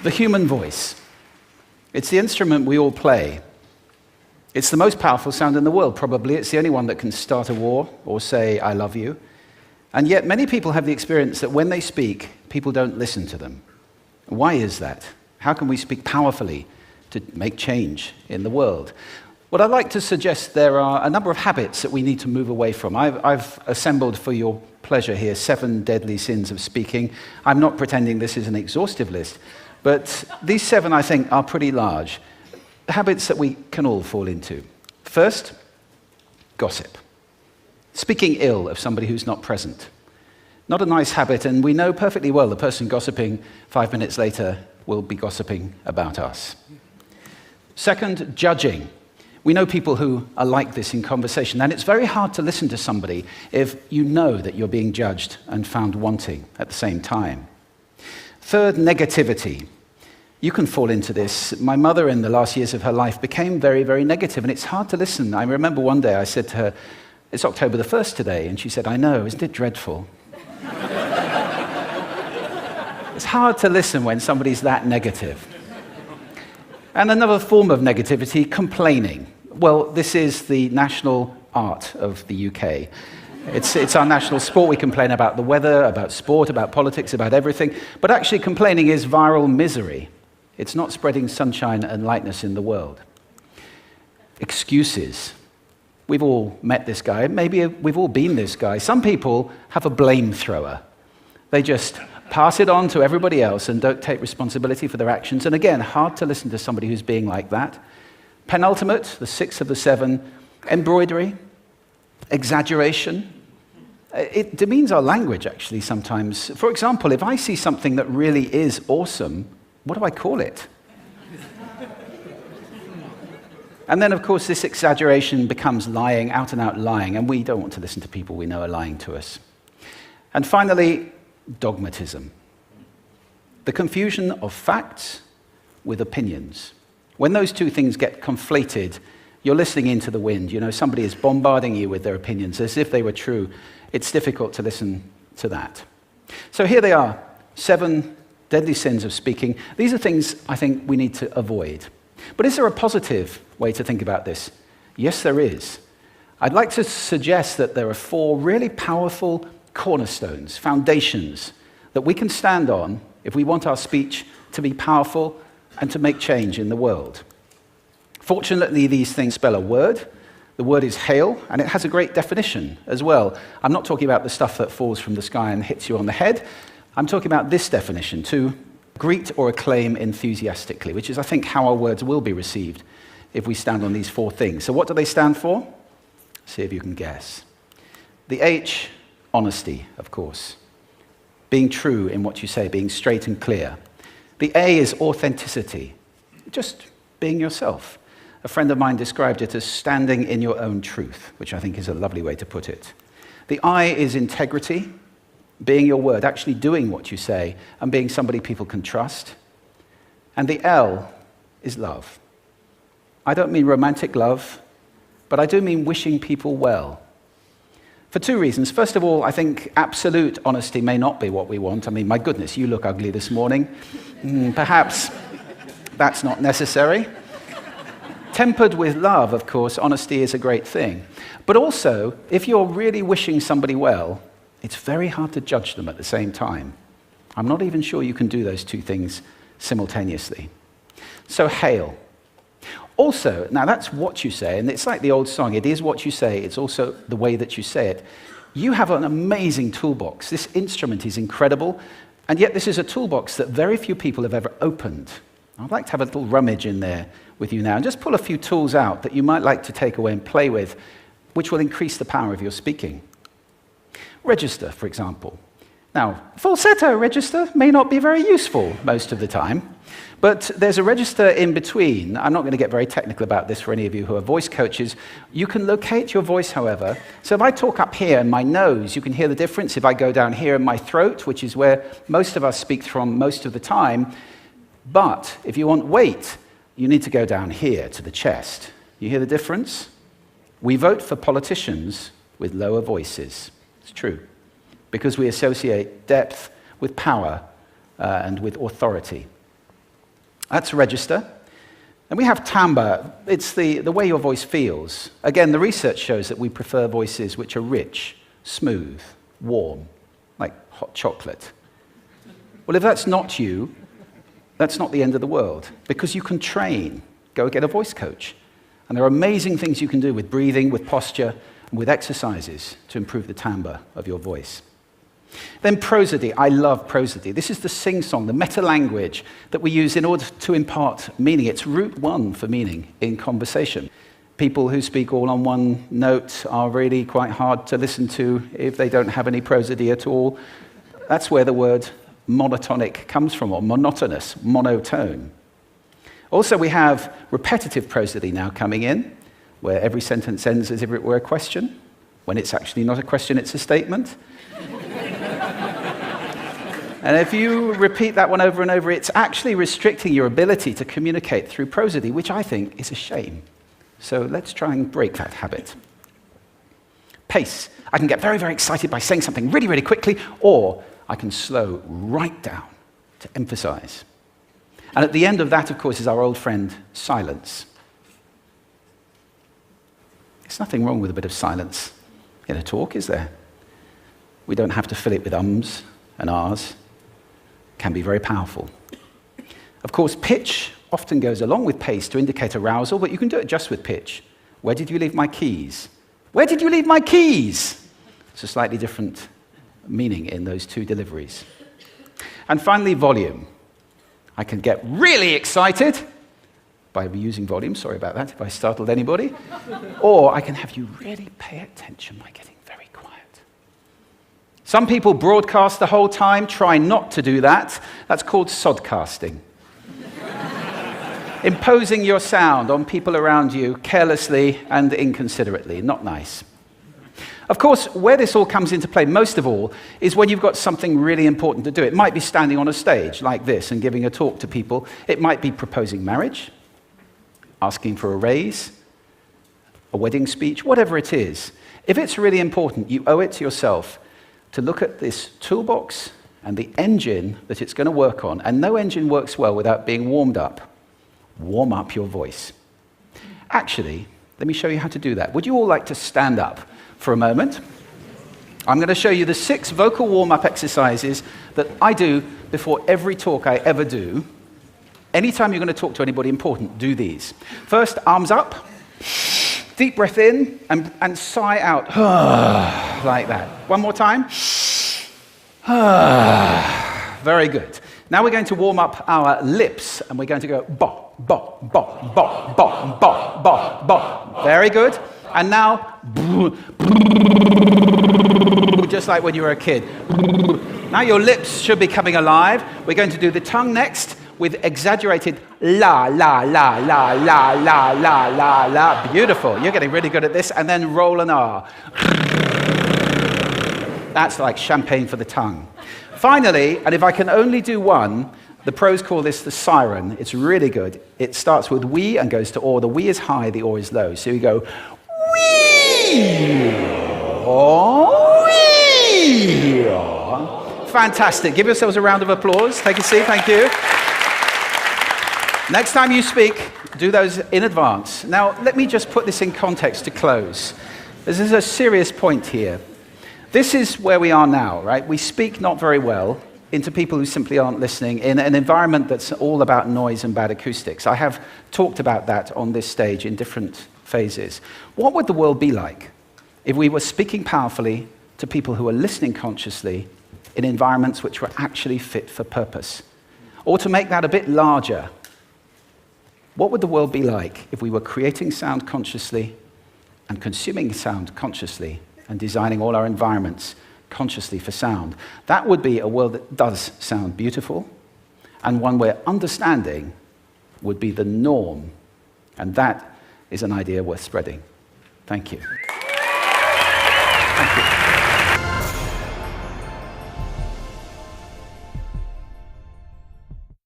The human voice. It's the instrument we all play. It's the most powerful sound in the world, probably. It's the only one that can start a war or say, I love you. And yet many people have the experience that when they speak, people don't listen to them. Why is that? How can we speak powerfully to make change in the world? Well, I'd like to suggest there are a number of habits that we need to move away from. I've assembled for your pleasure here 7 deadly sins of speaking. I'm not pretending this is an exhaustive list, but these 7, I think, are pretty large. Habits that we can all fall into. First, gossip. Speaking ill of somebody who's not present. Not a nice habit, and we know perfectly well the person gossiping 5 minutes later will be gossiping about us. Second, judging. We know people who are like this in conversation, and it's very hard to listen to somebody if you know that you're being judged and found wanting at the same time. Third, negativity. You can fall into this. My mother, in the last years of her life, became very, very negative, and it's hard to listen. I remember one day I said to her, it's October the 1st today, and she said, I know, isn't it dreadful? It's hard to listen when somebody's that negative. And another form of negativity, complaining. Well, this is the national art of the UK. It's our national sport. We complain about the weather, about sport, about politics, about everything. But actually, complaining is viral misery. It's not spreading sunshine and lightness in the world. Excuses. We've all met this guy. Maybe we've all been this guy. Some people have a blame thrower. They just pass it on to everybody else and don't take responsibility for their actions. And again, hard to listen to somebody who's being like that. Penultimate, the 6th of the 7, embroidery, exaggeration. It demeans our language, actually, sometimes. For example, if I see something that really is awesome, what do I call it? And then, of course, this exaggeration becomes lying, out and out lying, and we don't want to listen to people we know are lying to us. And finally, dogmatism. The confusion of facts with opinions. When those two things get conflated, you're listening into the wind. You know, somebody is bombarding you with their opinions as if they were true. It's difficult to listen to that. So here they are, 7 deadly sins of speaking. These are things I think we need to avoid. But is there a positive way to think about this? Yes, there is. I'd like to suggest that there are 4 really powerful cornerstones, foundations, that we can stand on if we want our speech to be powerful and to make change in the world. Fortunately, these things spell a word. The word is hail, and it has a great definition as well. I'm not talking about the stuff that falls from the sky and hits you on the head. I'm talking about this definition, to greet or acclaim enthusiastically, which is, I think, how our words will be received if we stand on these 4 things. So what do they stand for? See if you can guess. The H, honesty, of course. Being true in what you say, being straight and clear. The A is authenticity, just being yourself. A friend of mine described it as standing in your own truth, which I think is a lovely way to put it. The I is integrity, being your word, actually doing what you say, and being somebody people can trust. And the L is love. I don't mean romantic love, but I do mean wishing people well. For 2 reasons. First of all, I think absolute honesty may not be what we want. I mean, my goodness, you look ugly this morning. Perhaps that's not necessary. Tempered with love, of course, honesty is a great thing. But also, if you're really wishing somebody well, it's very hard to judge them at the same time. I'm not even sure you can do those 2 things simultaneously. So, hail. Also, now that's what you say, and it's like the old song, it is what you say, it's also the way that you say it. You have an amazing toolbox. This instrument is incredible, and yet this is a toolbox that very few people have ever opened. I'd like to have a little rummage in there with you now, and just pull a few tools out that you might like to take away and play with, which will increase the power of your speaking. Register, for example. Now, falsetto register may not be very useful most of the time, but there's a register in between. I'm not going to get very technical about this for any of you who are voice coaches. You can locate your voice, however. So if I talk up here in my nose, you can hear the difference. If I go down here in my throat, which is where most of us speak from most of the time, but if you want weight, you need to go down here to the chest. You hear the difference? We vote for politicians with lower voices. It's true, because we associate depth with power and with authority. That's register. And we have timbre. It's the way your voice feels. Again, the research shows that we prefer voices which are rich, smooth, warm, like hot chocolate. Well, if that's not you, that's not the end of the world, because you can train. Go get a voice coach. And there are amazing things you can do with breathing, with posture, and with exercises to improve the timbre of your voice. Then prosody. I love prosody. This is the sing-song, the meta-language that we use in order to impart meaning. It's route one for meaning in conversation. People who speak all on one note are really quite hard to listen to if they don't have any prosody at all. That's where the word monotonic comes from, or monotonous, monotone. Also, we have repetitive prosody now coming in, where every sentence ends as if it were a question, when it's actually not a question, it's a statement. And if you repeat that one over and over, it's actually restricting your ability to communicate through prosody, which I think is a shame. So let's try and break that habit. Pace. I can get very, very excited by saying something really, really quickly, or I can slow right down to emphasize. And at the end of that, of course, is our old friend, silence. There's nothing wrong with a bit of silence in a talk, is there? We don't have to fill it with ums and ahs. It can be very powerful. Of course, pitch often goes along with pace to indicate arousal, but you can do it just with pitch. Where did you leave my keys? Where did you leave my keys? It's a slightly different meaning in those two deliveries. And finally, volume. I can get really excited by using volume, sorry about that if I startled anybody, or I can have you really pay attention by getting very quiet. Some people broadcast the whole time, try not to do that. That's called sodcasting. Imposing your sound on people around you carelessly and inconsiderately, not nice. Of course, where this all comes into play most of all is when you've got something really important to do. It might be standing on a stage like this and giving a talk to people. It might be proposing marriage, asking for a raise, a wedding speech, whatever it is. If it's really important, you owe it to yourself to look at this toolbox and the engine that it's going to work on. And no engine works well without being warmed up. Warm up your voice. Actually, let me show you how to do that. Would you all like to stand up for a moment? I'm going to show you the 6 vocal warm-up exercises that I do before every talk I ever do. Anytime you're going to talk to anybody important, do these. First, arms up, deep breath in, and sigh out, like that. One more time. Very good. Now we're going to warm up our lips, and we're going to go bop, bop, bop, bop, bop, bop, bop, bop. Very good. And now, just like when you were a kid. Now your lips should be coming alive. We're going to do the tongue next with exaggerated la, la, la, la, la, la, la, la, la. Beautiful. You're getting really good at this. And then roll an R. That's like champagne for the tongue. Finally, and if I can only do one, the pros call this the siren. It's really good. It starts with we and goes to or. The we is high, the or is low. So you go wee, or, wee. Fantastic. Give yourselves a round of applause. Take a seat. Thank you. Next time you speak, do those in advance. Now, let me just put this in context to close. This is a serious point here. This is where we are now, right? We speak not very well into people who simply aren't listening in an environment that's all about noise and bad acoustics. I have talked about that on this stage in different phases. What would the world be like if we were speaking powerfully to people who are listening consciously in environments which were actually fit for purpose? Or to make that a bit larger, what would the world be like if we were creating sound consciously and consuming sound consciously and designing all our environments consciously for sound? That would be a world that does sound beautiful, and one where understanding would be the norm. And that is an idea worth spreading. Thank you. Thank you.